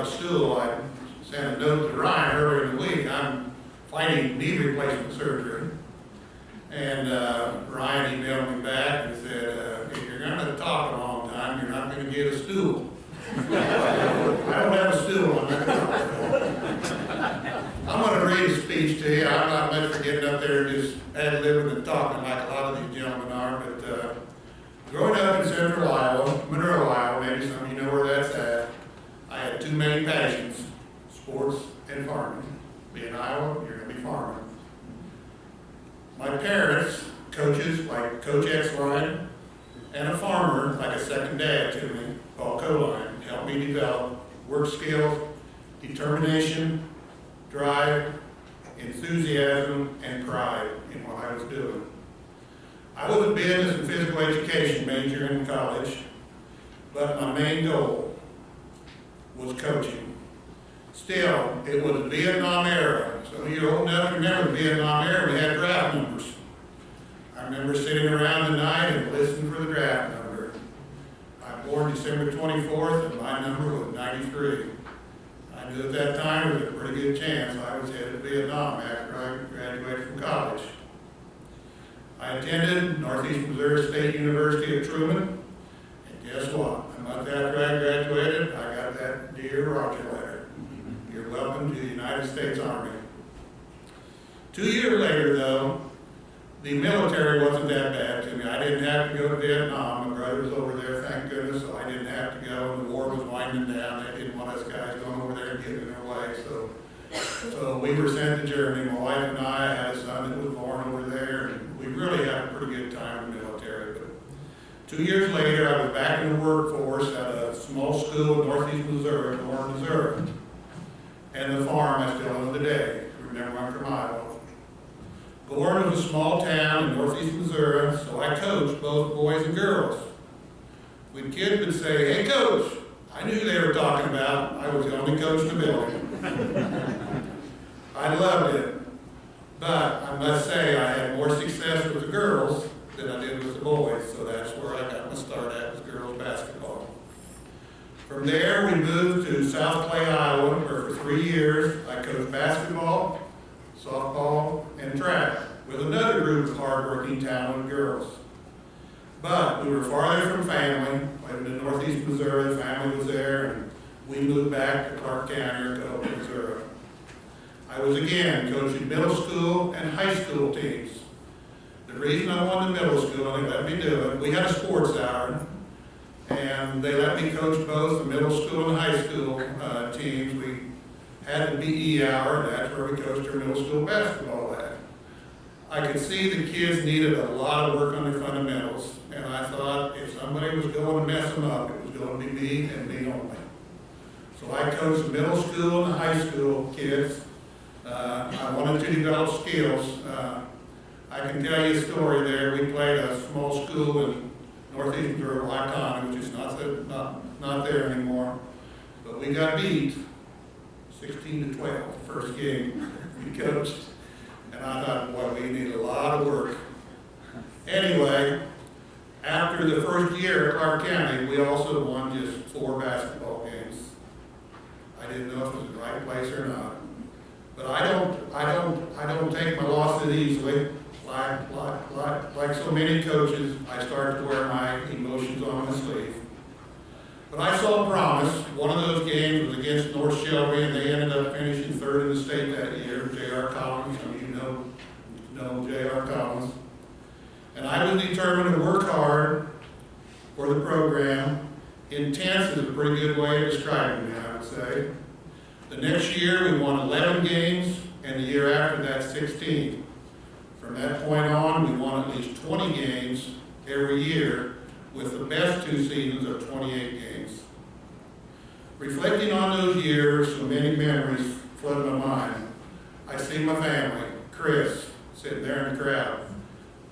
a stool. I sent a note to Ryan earlier in the week. I'm fighting knee replacement surgery. And Ryan emailed me back and said, if you're going to talk a long time, you're not going to get a stool. I don't have a stool. I'm going to read a speech to you. I'm not much for getting up there and just ad-libbing and talking like a lot of these gentlemen are, but growing up in central Iowa, Monroe, Iowa, maybe some of you know where that's at, I had two main passions, sports and farming. Being Iowa, you're going to be farming. My parents, coaches like Coach X-Line, and a farmer like a second dad to me, Paul Coline, helped me develop work skills, determination, drive, enthusiasm, and pride in what I was doing. I was a business and physical education major in college, but my main goal was coaching. Still, it was the Vietnam era. Some of you are old enough to remember the Vietnam era. We had draft numbers. I remember sitting around the night and listening for the draft number. I was born December 24th, and my number was 93. I knew at that time there was a pretty good chance I was headed to Vietnam after I graduated from college. I attended Northeast Missouri State University at Truman, and guess what? A month after I graduated, I got that Dear Roger letter. You're welcome to the United States Army. 2 years later, though, the military wasn't that bad to me. I didn't have to go to Vietnam. My brother was over there, thank goodness, so I didn't have to go. The war was winding down. They didn't want us guys going over there and getting in their way. So we were sent to Germany. My wife and I had a son that was born over there, and we really had a pretty good time in the military. But 2 years later, I was back in the workforce at a small school in Northeast Missouri, Gorham, Missouri. And the farm I still own today. Remember, I'm from Iowa. Gorham was a small town in Northeast Missouri, so I coached both boys and girls. When kids would say, "Hey, coach," I knew who they were talking about. I was the only coach in the building. I loved it, but I must say I had more success with the girls than I did with the boys, so that's where I got my start at, was girls basketball. From there, we moved to South Clay, Iowa, where for 3 years I coached basketball, softball, and track with another group of hardworking, talented girls. But we were farther from family, living in Northeast Missouri, the family was there, and we moved back to Clark County, or to Missouri. I was again coaching middle school and high school teams. The reason I wanted middle school, and they let me do it, we had a sports hour, and they let me coach both the middle school and high school teams. We had the BE hour, and that's where we coached our middle school basketball at. I could see the kids needed a lot of work on their fundamentals, and I thought if somebody was going to mess them up, it was going to be me and me only. So I coached the middle school and the high school kids. I wanted to develop skills. I can tell you a story there. We played a small school in Northeast Missouri, Lycon, which is not there anymore. But we got beat 16-12 the first game we coached. And I thought, boy, we need a lot of work. Anyway, after the first year at Clark County, we also won just 4 basketball games. I didn't know if it was the right place or not. But I don't take my losses easily. Like so many coaches, I start to wear my emotions on my sleeve. But I saw promise. One of those games was against North Shelby, and they ended up finishing 3rd in the state that year. J.R. Collins, some of you know J.R. Collins. And I was determined to work hard for the program. Intense is a pretty good way of describing me, I would say. The next year, we won 11 games, and the year after that, 16. From that point on, we won at least 20 games every year, with the best 2 seasons of 28 games. Reflecting on those years, so many memories flood my mind. I see my family, Chris, sitting there in the crowd,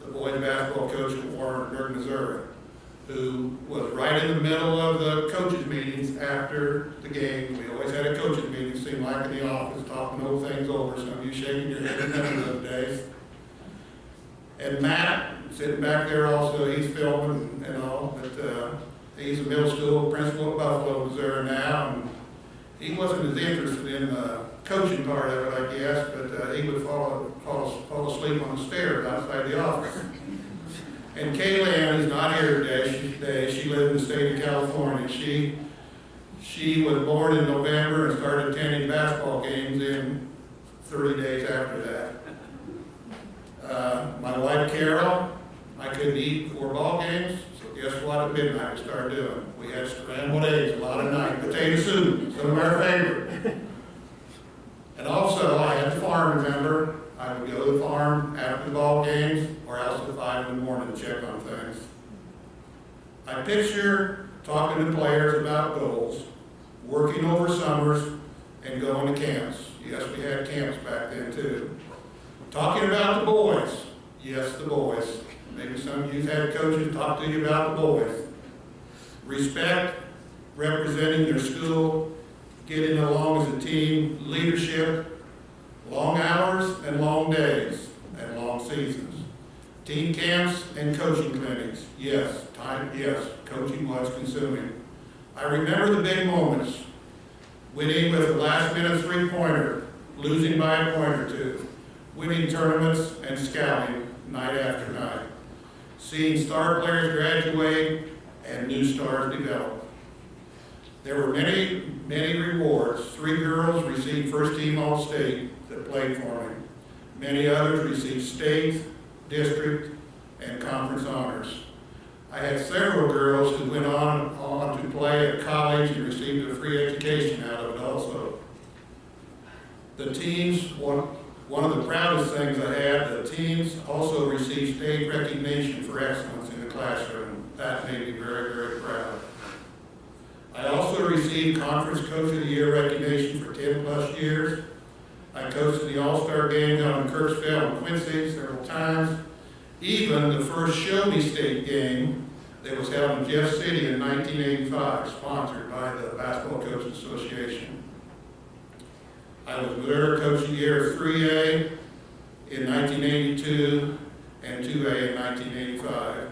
the boys basketball coach at Warrenburg, Missouri, who was right in the middle of the coaches' meetings after the game. We always had a coaches' meeting, seemed like in the office, talking old things over. Some of you shaking your head remember those days. And Matt, sitting back there also, he's filming and all, but he's a middle school principal at Buffalo, Missouri now, and he wasn't as interested in the coaching part of it, I guess, but he would fall asleep on the stairs outside the office. And Kaylann is not here today. She lived in the state of California. She was born in November and started attending basketball games in 30 days after that. My wife Carol, I couldn't eat before ball games, so guess what at midnight we started doing? We had scrambled eggs a lot of night, potato soup, some of our favorite. And also I had the farm, remember? I would go to the farm after the ball games or else at 5 in the morning to check on things. I picture talking to players about goals, working over summers, and going to camps. Yes, we had camps back then too. Talking about the boys. Yes, the boys. Maybe some of you had coaches talk to you about the boys. Respect, representing your school, getting along as a team, leadership, long hours and long days, and long seasons. Team camps and coaching clinics. Yes, coaching was consuming. I remember the big moments. Winning with a last-minute three-pointer, losing by a point or two, winning tournaments and scouting night after night, seeing star players graduate and new stars develop. There were many, many rewards. 3 girls received first-team All-State that played for me. Many others received state, district, and conference honors. I had several girls who went on to play at college and received a free education out of it also. The teams, one of the proudest things I had, the teams also received state recognition for excellence in the classroom. That made me very, very proud. I also received Conference Coach of the Year recognition for 10 plus years. I coached the All-Star game down in Kirksville and Quincy several times. Even the first Show Me State game that was held in Jeff City in 1985, sponsored by the Basketball Coaches Association. I was Missouri Coach of the Year 3A in 1982 and 2A in 1985.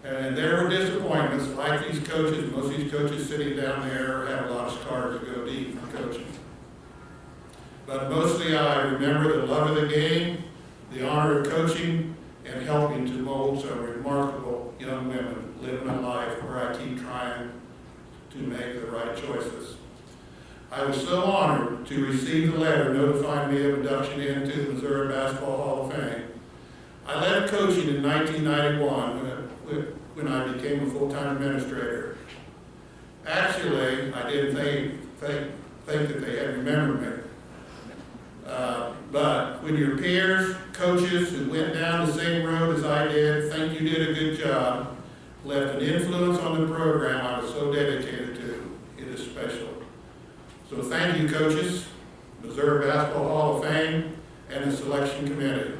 And there were disappointments, like these coaches, most of these coaches sitting down there have a lot of scars to go deep from coaching. But mostly I remember the love of the game, the honor of coaching, and helping to mold some remarkable young women living a life where I keep trying to make the right choices. I was so honored to receive the letter notifying me of induction into the Missouri Basketball Hall of Fame. I left coaching in 1991 when I became a full-time administrator. Actually, I didn't think that they had remembered me. But when your peers, coaches who went down the same road as I did, think you did a good job, left an influence on the program I was so dedicated to, it is special. So thank you, coaches, Missouri Basketball Hall of Fame, and the selection committee.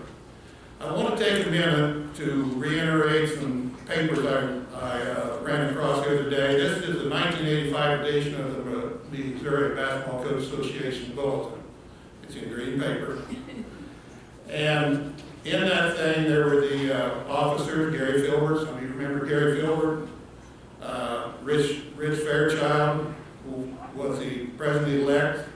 I want to take a minute to reiterate some papers I ran across the other day. This is the 1985 edition of the Missouri Basketball Coaches Association Bulletin. It's in green paper. And in that thing, there were the officers, Gary Filbert, some of you remember Gary Filbert, Rich Fairchild, who was the president-elect.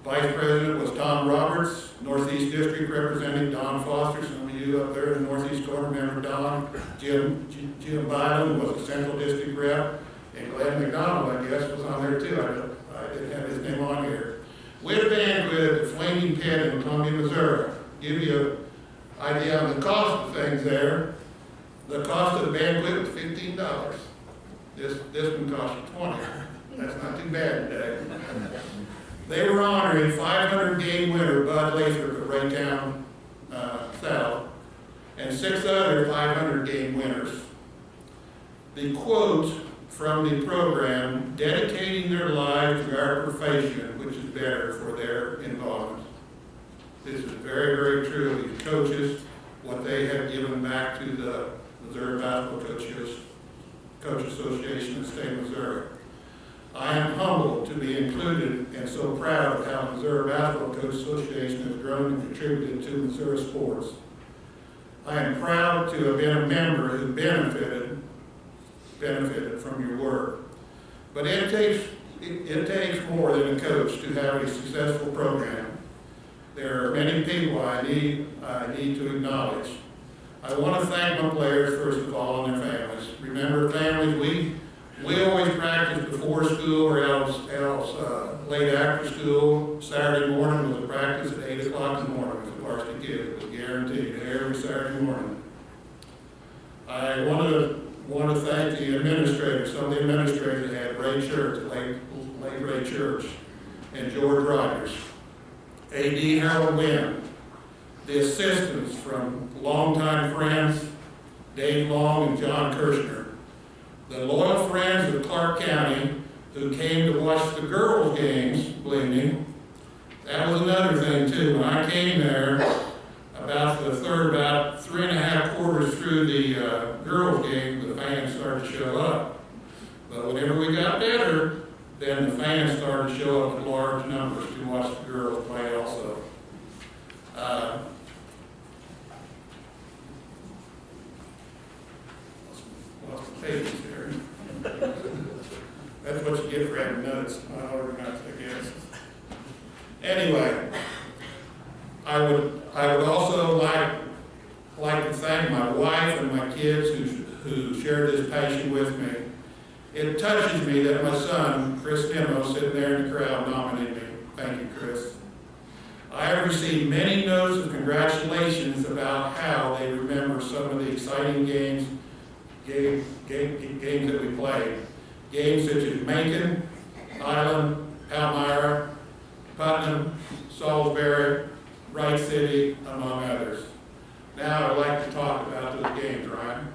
Vice president was Tom Roberts, Northeast District representing Don Foster. Some of you up there in the Northeast corner remember Don. Jim Biden was the Central District rep. And Glenn McDonald, I guess, was on there too. I didn't have his name on here. We had a banquet at the Flaming Pit in Columbia, Missouri. Give you an idea on the cost of things there. The cost of the banquet was $15. This one cost you $20. That's not too bad today. They were honoring 500 game winner Bud Lathrop of Raytown South and 6 other 500 game winners. The quote from the program, dedicating their lives to our profession, which is better for their involvement. This is very, very true of these coaches, what they have given back to the Missouri Basketball Coach Association in the state of Missouri. I am humbled to be included and so proud of how the Missouri Basketball Coach Association has grown and contributed to Missouri sports. I am proud to have been a member who benefited from your work. But it takes it takes more than a coach to have a successful program. There are many people I need to acknowledge. I want to thank my players, first of all, and their families. Remember, families, we always practice before school or else late after school. Saturday morning was a practice at 8 o'clock in the morning with the varsity kid. It was guaranteed every Saturday morning. I want to thank the administrators. Some of the administrators had Ray Church, late Ray Church, and George Rogers, A.D. Harold Wynn, the assistants from longtime friends, Dave Long and John Kirshner, the loyal friends of Clark County who came to watch the girls' games, believe me. That was another thing too. When I came there, about 3.5 quarters through the girls' game, the fans started to show up. But whenever we got better, then the fans started to show up in large numbers to watch the girls play also. Lost the pages here. That's what you get for having notes. Not organized, I guess. Anyway, I would also like to thank my wife and my kids who shared this passion with me. It touches me that my son, Chris Nimmo, sitting there in the crowd, nominated me. Thank you, Chris. I have received many notes of congratulations about how they remember some of the exciting games that we played. Games such as Macon, Island, Palmyra, Putnam, Salisbury, Wright City, among others. Now I'd like to talk about those games, Ryan.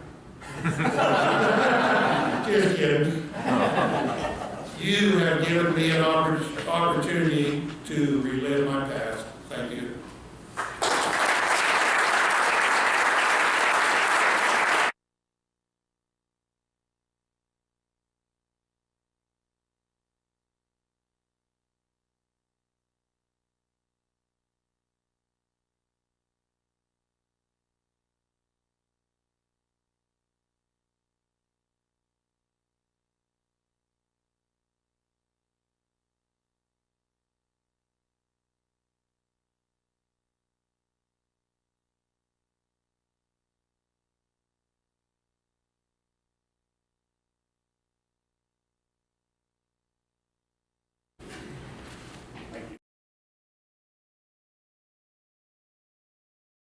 Just kidding. You have given me an opportunity to relive my past.